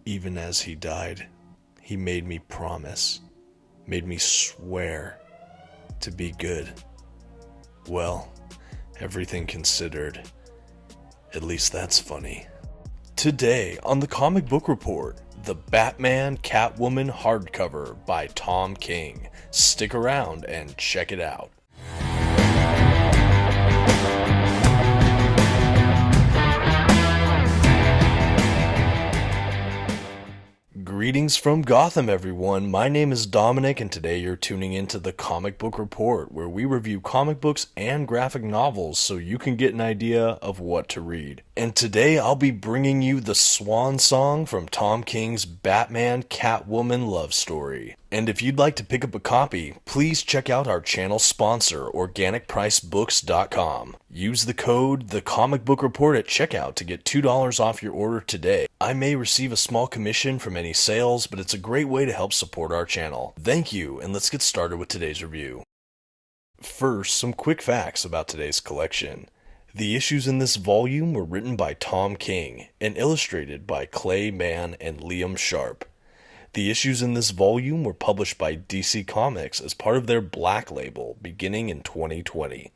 Even as he died, he made me promise, made me swear to be good. Well, everything considered, at least that's funny. Today on the Comic Book Report, the Batman Catwoman Hardcover by Tom King. Stick around and check it out. Greetings from Gotham, everyone. My name is Dominic, and today you're tuning into the Comic Book Report, where we review comic books and graphic novels so you can get an idea of what to read. And today I'll be bringing you the swan song from Tom King's Batman Catwoman love story. And if you'd like to pick up a copy, please check out our channel sponsor, OrganicPriceBooks.com. Use the code TheComicBookReport at checkout to get $2 off your order today. I may receive a small commission from any sales, but it's a great way to help support our channel. Thank you, and let's get started with today's review. First, some quick facts about today's collection. The issues in this volume were written by Tom King and illustrated by Clay Mann and Liam Sharp. The issues in this volume were published by DC Comics as part of their Black Label beginning in 2020.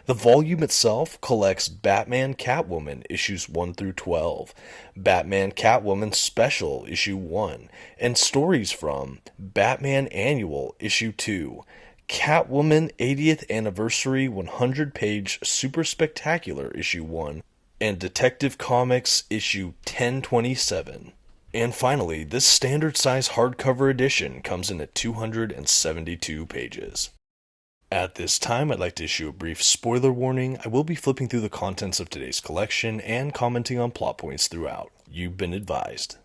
The volume itself collects Batman Catwoman issues 1 through 12, Batman Catwoman Special issue 1, and stories from Batman Annual issue 2, Catwoman 80th Anniversary 100-page Super Spectacular issue 1, and Detective Comics issue 1027. And finally, this standard size hardcover edition comes in at 272 pages. At this time, I'd like to issue a brief spoiler warning. I will be flipping through the contents of today's collection and commenting on plot points throughout. You've been advised.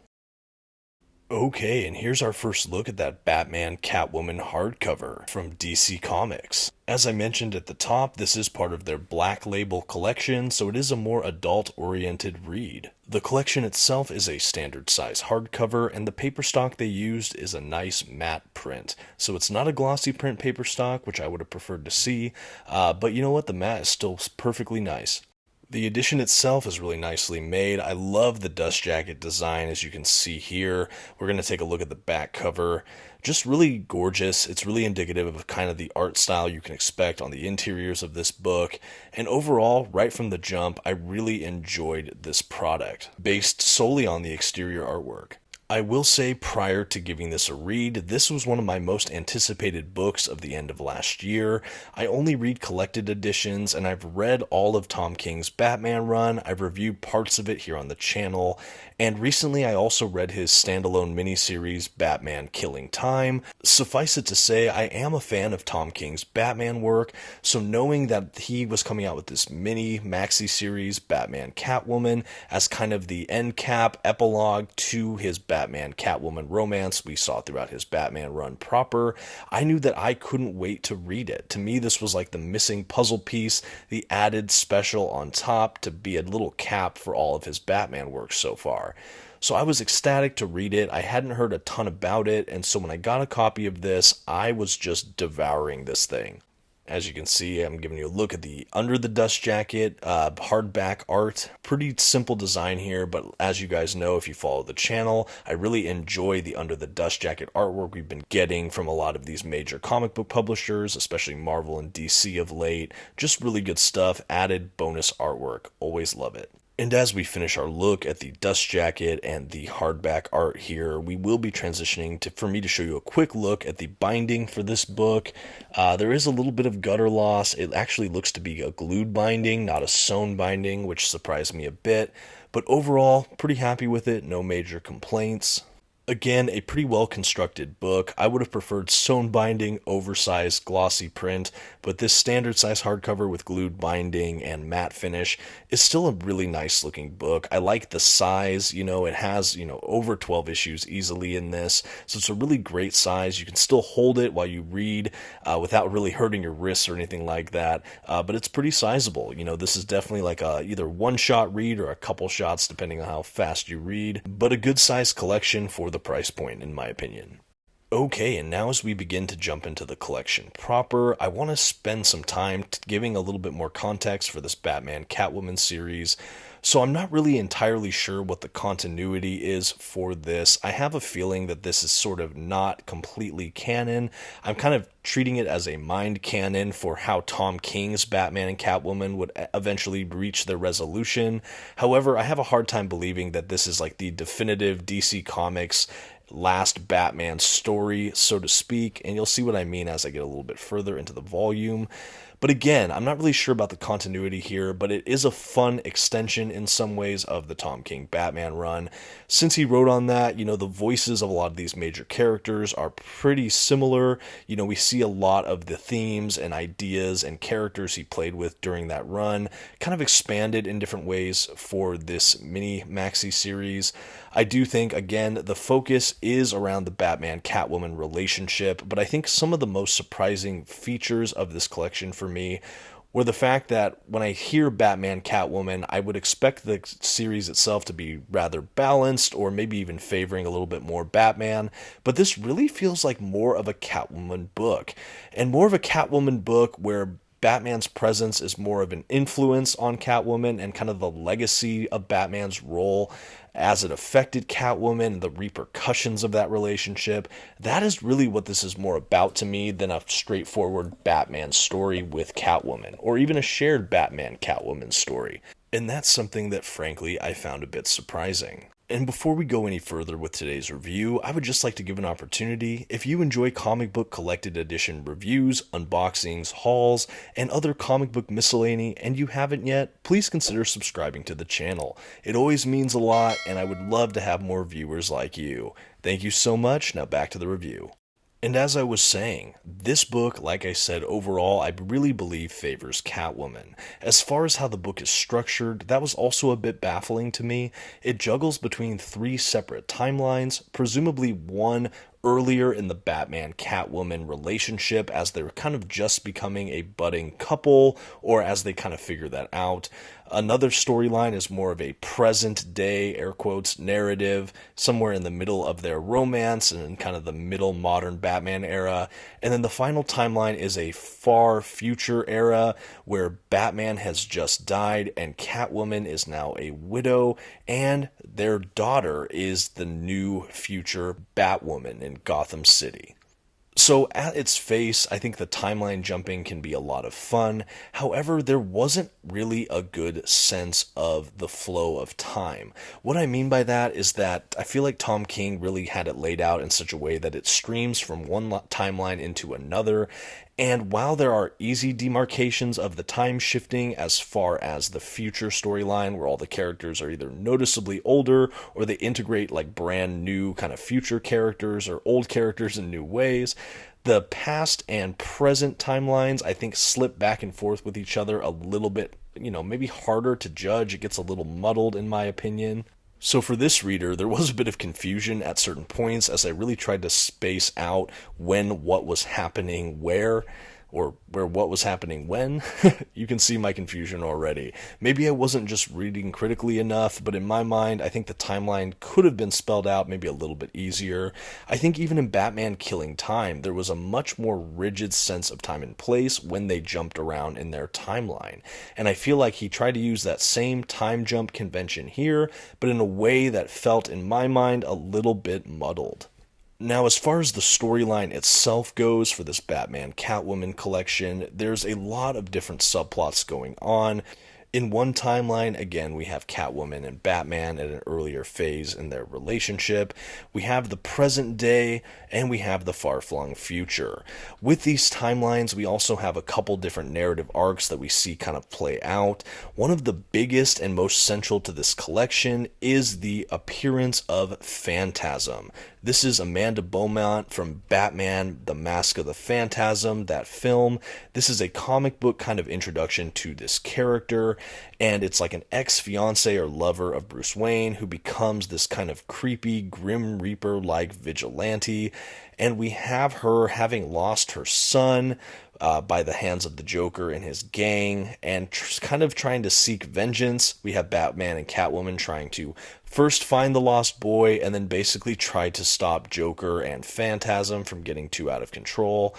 Okay, and here's our first look at that Batman Catwoman hardcover from DC Comics. As I mentioned at the top, this is part of their Black Label collection, so it is a more adult-oriented read. The collection itself is a standard size hardcover, and the paper stock they used is a nice matte print. So it's not a glossy print paper stock, which I would have preferred to see, but you know what, the matte is still perfectly nice. The edition itself is really nicely made. I love the dust jacket design, as you can see here. We're going to take a look at the back cover. Just really gorgeous. It's really indicative of kind of the art style you can expect on the interiors of this book. And overall, right from the jump, I really enjoyed this product, based solely on the exterior artwork. I will say, prior to giving this a read, this was one of my most anticipated books of the end of last year. I only read collected editions, and I've read all of Tom King's Batman run. I've reviewed parts of it here on the channel, and recently I also read his standalone miniseries, Batman Killing Time. Suffice it to say, I am a fan of Tom King's Batman work, so knowing that he was coming out with this mini maxi series, Batman Catwoman, as kind of the end cap epilogue to his Batman Catwoman romance we saw throughout his Batman run proper, I knew that I couldn't wait to read it. To me, this was like the missing puzzle piece, the added special on top to be a little cap for all of his Batman work so far. So I was ecstatic to read it. I hadn't heard a ton about it, and so when I got a copy of this, I was just devouring this thing. As you can see, I'm giving you a look at the under the dust jacket, hardback art. Pretty simple design here, but as you guys know, if you follow the channel, I really enjoy the under the dust jacket artwork we've been getting from a lot of these major comic book publishers, especially Marvel and DC of late. Just really good stuff, added bonus artwork. Always love it. And as we finish our look at the dust jacket and the hardback art here, we will be transitioning for me to show you a quick look at the binding for this book. There is a little bit of gutter loss. It actually looks to be a glued binding, not a sewn binding, which surprised me a bit. But overall, pretty happy with it, no major complaints. Again, a pretty well constructed book. I would have preferred sewn binding, oversized glossy print, but this standard size hardcover with glued binding and matte finish is still a really nice looking book. I like the size, it has, over 12 issues easily in this, so it's a really great size. You can still hold it while you read without really hurting your wrists or anything like that, but it's pretty sizable. This is definitely like a either one shot read or a couple shots depending on how fast you read, but a good size collection for the price point in my opinion. Okay, and now as we begin to jump into the collection proper, I want to spend some time giving a little bit more context for this Batman Catwoman series. So I'm not really entirely sure what the continuity is for this. I have a feeling that this is sort of not completely canon. I'm kind of treating it as a mind canon for how Tom King's Batman and Catwoman would eventually reach their resolution. However, I have a hard time believing that this is like the definitive DC Comics last Batman story, so to speak, and you'll see what I mean as I get a little bit further into the volume. But again, I'm not really sure about the continuity here, but it is a fun extension in some ways of the Tom King Batman run. Since he wrote on that, the voices of a lot of these major characters are pretty similar. We see a lot of the themes and ideas and characters he played with during that run kind of expanded in different ways for this mini maxi series. I do think, again, the focus is around the Batman-Catwoman relationship, but I think some of the most surprising features of this collection for me were the fact that when I hear Batman Catwoman, I would expect the series itself to be rather balanced or maybe even favoring a little bit more Batman, but this really feels like more of a Catwoman book, and more of a Catwoman book where Batman's presence is more of an influence on Catwoman and kind of the legacy of Batman's role as it affected Catwoman and the repercussions of that relationship. That is really what this is more about to me than a straightforward Batman story with Catwoman, or even a shared Batman-Catwoman story. And that's something that, frankly, I found a bit surprising. And before we go any further with today's review, I would just like to give an opportunity. If you enjoy comic book collected edition reviews, unboxings, hauls, and other comic book miscellany, and you haven't yet, please consider subscribing to the channel. It always means a lot, and I would love to have more viewers like you. Thank you so much. Now back to the review. And as I was saying, this book, like I said, overall, I really believe favors Catwoman. As far as how the book is structured, that was also a bit baffling to me. It juggles between 3 separate timelines, presumably one earlier in the Batman-Catwoman relationship as they're kind of just becoming a budding couple, or as they kind of figure that out. Another storyline is more of a present day, air quotes, narrative, somewhere in the middle of their romance and in kind of the middle modern Batman era. And then the final timeline is a far future era where Batman has just died and Catwoman is now a widow and their daughter is the new future Batwoman in Gotham City. So at its face, I think the timeline jumping can be a lot of fun. However, there wasn't really a good sense of the flow of time. What I mean by that is that I feel like Tom King really had it laid out in such a way that it streams from one timeline into another. And while there are easy demarcations of the time shifting as far as the future storyline, where all the characters are either noticeably older or they integrate like brand new kind of future characters or old characters in new ways, the past and present timelines, I think, slip back and forth with each other a little bit, maybe harder to judge. It gets a little muddled, in my opinion. So for this reader, there was a bit of confusion at certain points as I really tried to space out when what was happening where, or where what was happening when. You can see my confusion already. Maybe I wasn't just reading critically enough, but in my mind, I think the timeline could have been spelled out maybe a little bit easier. I think even in Batman Killing Time, there was a much more rigid sense of time and place when they jumped around in their timeline. And I feel like he tried to use that same time jump convention here, but in a way that felt, in my mind, a little bit muddled. Now, as far as the storyline itself goes for this Batman Catwoman collection, there's a lot of different subplots going on. In one timeline, again, we have Catwoman and Batman at an earlier phase in their relationship. We have the present day, and we have the far-flung future. With these timelines, we also have a couple different narrative arcs that we see kind of play out. One of the biggest and most central to this collection is the appearance of Phantasm. This is Amanda Beaumont from Batman, The Mask of the Phantasm, that film. This is a comic book kind of introduction to this character, and it's like an ex-fiance or lover of Bruce Wayne who becomes this kind of creepy, Grim Reaper-like vigilante, and we have her having lost her son by the hands of the Joker and his gang, and kind of trying to seek vengeance. We have Batman and Catwoman trying to first find the lost boy, and then basically try to stop Joker and Phantasm from getting too out of control.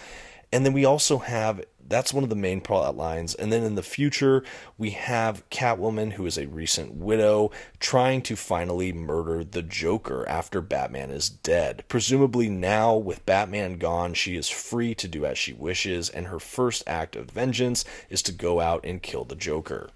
And then we also have, that's one of the main plot lines. And then in the future, we have Catwoman, who is a recent widow, trying to finally murder the Joker after Batman is dead. Presumably now, with Batman gone, she is free to do as she wishes, and her first act of vengeance is to go out and kill the Joker.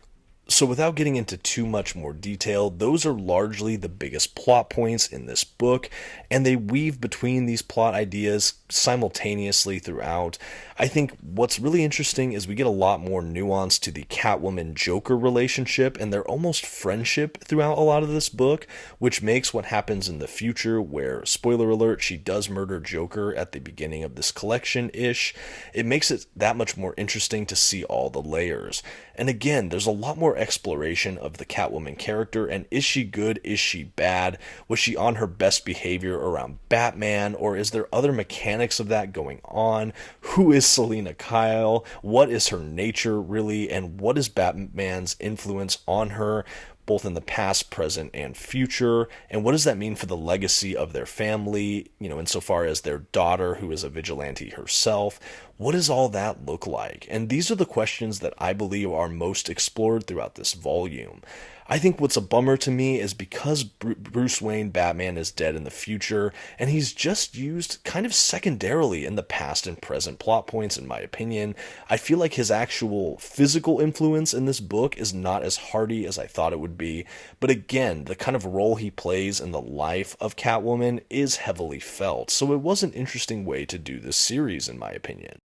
So without getting into too much more detail, those are largely the biggest plot points in this book, and they weave between these plot ideas simultaneously throughout. I think what's really interesting is we get a lot more nuance to the Catwoman-Joker relationship and their almost friendship throughout a lot of this book, which makes what happens in the future, where, spoiler alert, she does murder Joker at the beginning of this collection-ish, it makes it that much more interesting to see all the layers. And again, there's a lot more exploration of the Catwoman character, and is she good, is she bad, was she on her best behavior around Batman, or is there other mechanics of that going on? Who is Selina Kyle? What is her nature really, and what is Batman's influence on her, both in the past, present, and future? And what does that mean for the legacy of their family, insofar as their daughter, who is a vigilante herself? What does all that look like? And these are the questions that I believe are most explored throughout this volume. I think what's a bummer to me is because Bruce Wayne Batman is dead in the future, and he's just used kind of secondarily in the past and present plot points, in my opinion. I feel like his actual physical influence in this book is not as hearty as I thought it would be, but again, the kind of role he plays in the life of Catwoman is heavily felt, so it was an interesting way to do this series, in my opinion.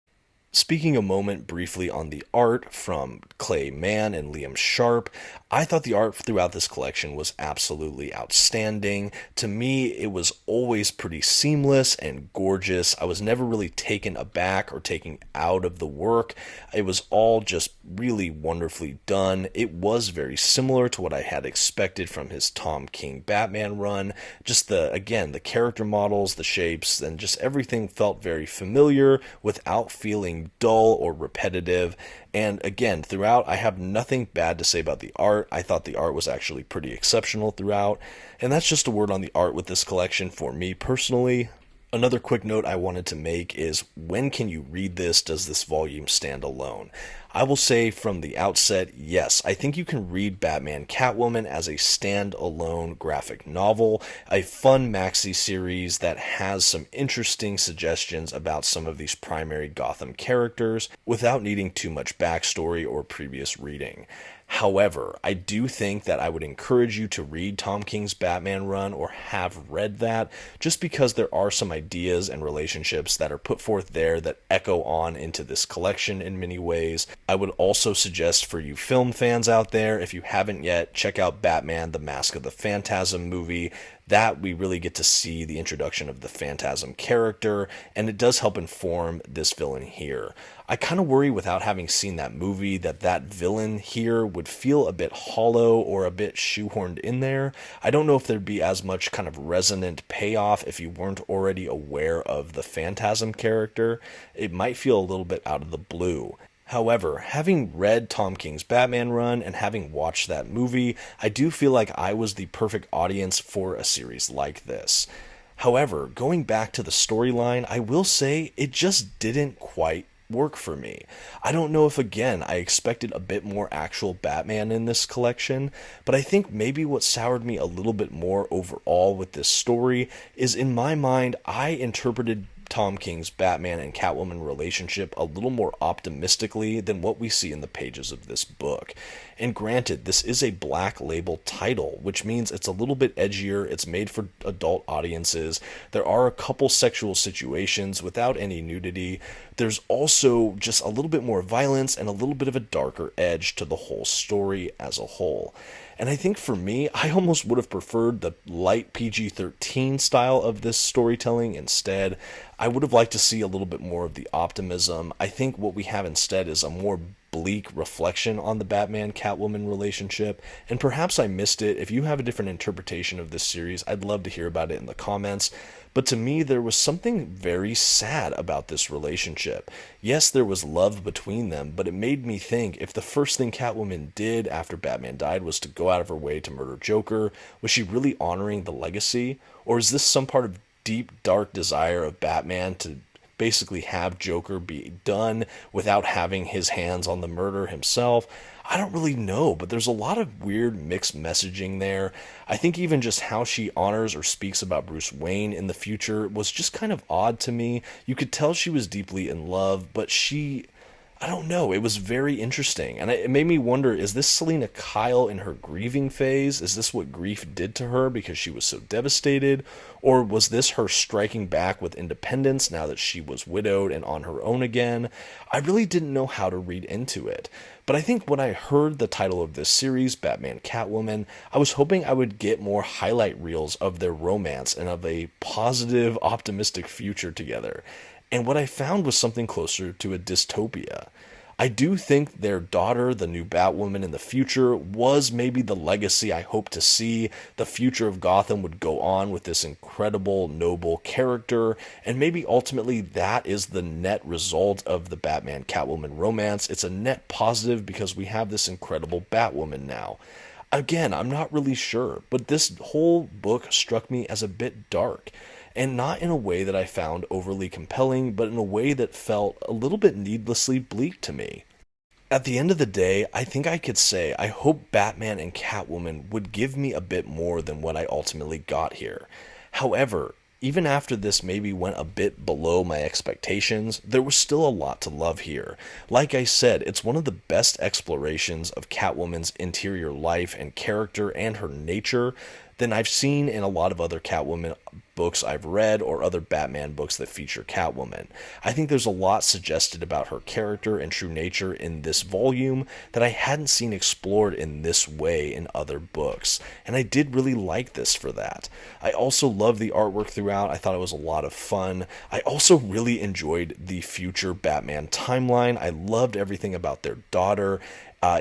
Speaking a moment briefly on the art from Clay Mann and Liam Sharp, I thought the art throughout this collection was absolutely outstanding. To me, it was always pretty seamless and gorgeous. I was never really taken aback or taken out of the work. It was all just really wonderfully done. It was very similar to what I had expected from his Tom King Batman run. Just the character models, the shapes, and just everything felt very familiar without feeling dull or repetitive. And again, throughout, I have nothing bad to say about the art. I thought the art was actually pretty exceptional throughout. And that's just a word on the art with this collection for me personally. Another quick note I wanted to make is, when can you read this? Does this volume stand alone? I will say from the outset, yes, I think you can read Batman Catwoman as a standalone graphic novel, a fun maxi series that has some interesting suggestions about some of these primary Gotham characters without needing too much backstory or previous reading. However, I do think that I would encourage you to read Tom King's Batman run or have read that, just because there are some ideas and relationships that are put forth there that echo on into this collection in many ways. I would also suggest for you film fans out there, if you haven't yet, check out Batman: The Mask of the Phantasm movie. That we really get to see the introduction of the Phantasm character, and it does help inform this villain here. I kind of worry, without having seen that movie, that villain here would feel a bit hollow or a bit shoehorned in there. I don't know if there'd be as much kind of resonant payoff if you weren't already aware of the Phantasm character. It might feel a little bit out of the blue. However, having read Tom King's Batman run and having watched that movie, I do feel like I was the perfect audience for a series like this. However, going back to the storyline, I will say it just didn't quite work for me. I don't know if, again, I expected a bit more actual Batman in this collection, but I think maybe what soured me a little bit more overall with this story is, in my mind, I interpreted Tom King's Batman and Catwoman relationship a little more optimistically than what we see in the pages of this book. And granted, this is a black label title, which means it's a little bit edgier, it's made for adult audiences, there are a couple sexual situations without any nudity, there's also just a little bit more violence and a little bit of a darker edge to the whole story as a whole. And I think for me, I almost would have preferred the light PG-13 style of this storytelling instead. I would have liked to see a little bit more of the optimism. I think what we have instead is a more bleak reflection on the Batman Catwoman relationship, and perhaps I missed it. If you have a different interpretation of this series, I'd love to hear about it in the comments. But to me, there was something very sad about this relationship. Yes, there was love between them, but it made me think, if the first thing Catwoman did after Batman died was to go out of her way to murder Joker, was she really honoring the legacy? Or is this some part of deep, dark desire of Batman to basically have Joker be done without having his hands on the murder himself? I don't really know, but there's a lot of weird mixed messaging there. I think even just how she honors or speaks about Bruce Wayne in the future was just kind of odd to me. You could tell she was deeply in love, but I don't know, it was very interesting. And it made me wonder, is this Selina Kyle in her grieving phase? Is this what grief did to her because she was so devastated? Or was this her striking back with independence now that she was widowed and on her own again? I really didn't know how to read into it. But I think when I heard the title of this series, Batman Catwoman, I was hoping I would get more highlight reels of their romance and of a positive, optimistic future together. And what I found was something closer to a dystopia. I do think their daughter, the new Batwoman in the future, was maybe the legacy I hoped to see. The future of Gotham would go on with this incredible, noble character, and maybe ultimately that is the net result of the Batman Catwoman romance. It's a net positive because we have this incredible Batwoman now. Again, I'm not really sure, but this whole book struck me as a bit dark. And not in a way that I found overly compelling, but in a way that felt a little bit needlessly bleak to me. At the end of the day, I think I could say I hope Batman and Catwoman would give me a bit more than what I ultimately got here. However, even after this maybe went a bit below my expectations, there was still a lot to love here. Like I said, it's one of the best explorations of Catwoman's interior life and character and her nature than I've seen in a lot of other Catwoman books I've read or other Batman books that feature Catwoman. I think there's a lot suggested about her character and true nature in this volume that I hadn't seen explored in this way in other books, and I did really like this for that. I also love the artwork throughout. I thought it was a lot of fun. I also really enjoyed the future Batman timeline. I loved everything about their daughter.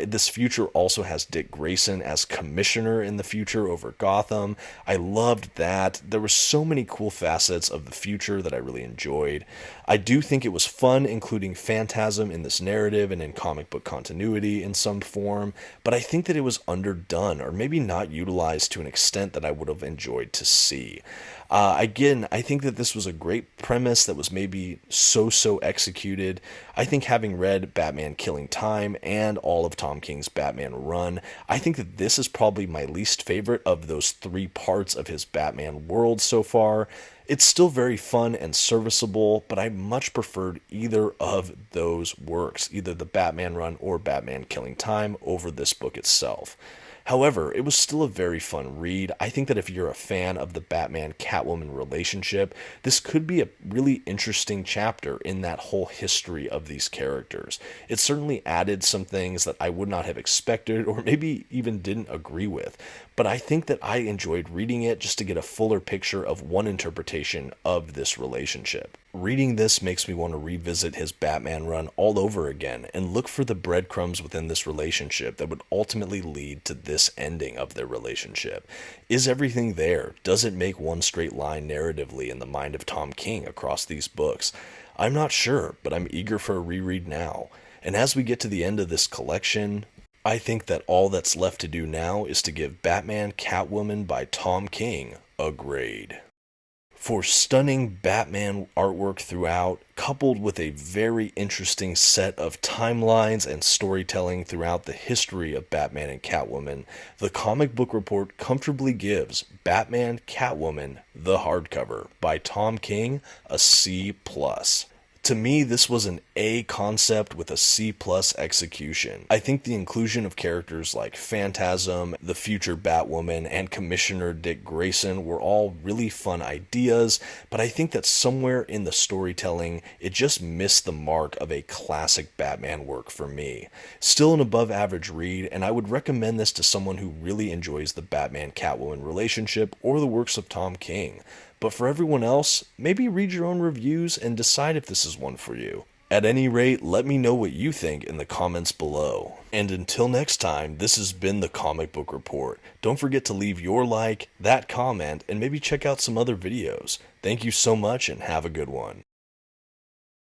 This future also has Dick Grayson as commissioner in the future over Gotham. I loved that. There were so many cool facets of the future that I really enjoyed. I do think it was fun including Phantasm in this narrative and in comic book continuity in some form, but I think that it was underdone or maybe not utilized to an extent that I would have enjoyed to see. Again, I think that this was a great premise that was maybe so executed. I think having read Batman Killing Time and all of Tom King's Batman run, I think that this is probably my least favorite of those three parts of his Batman world so far. It's still very fun and serviceable, but I much preferred either of those works, either the Batman run or Batman Killing Time over this book itself. However, it was still a very fun read. I think that if you're a fan of the Batman-Catwoman relationship, this could be a really interesting chapter in that whole history of these characters. It certainly added some things that I would not have expected or maybe even didn't agree with, but I think that I enjoyed reading it just to get a fuller picture of one interpretation of this relationship. Reading this makes me want to revisit his Batman run all over again and look for the breadcrumbs within this relationship that would ultimately lead to this ending of their relationship. Is everything there? Does it make one straight line narratively in the mind of Tom King across these books? I'm not sure, but I'm eager for a reread now. And as we get to the end of this collection, I think that all that's left to do now is to give Batman Catwoman by Tom King a grade. For stunning Batman artwork throughout, coupled with a very interesting set of timelines and storytelling throughout the history of Batman and Catwoman, the Comic Book Report comfortably gives Batman Catwoman the Hardcover by Tom King a C+. To me, this was an A concept with a C+ execution. I think the inclusion of characters like Phantasm, the future Batwoman, and Commissioner Dick Grayson were all really fun ideas, but I think that somewhere in the storytelling, it just missed the mark of a classic Batman work for me. Still an above average read, and I would recommend this to someone who really enjoys the Batman-Catwoman relationship or the works of Tom King. But for everyone else, maybe read your own reviews and decide if this is one for you. At any rate, let me know what you think in the comments below. And until next time, this has been the Comic Book Report. Don't forget to leave your like, that comment, and maybe check out some other videos. Thank you so much and have a good one.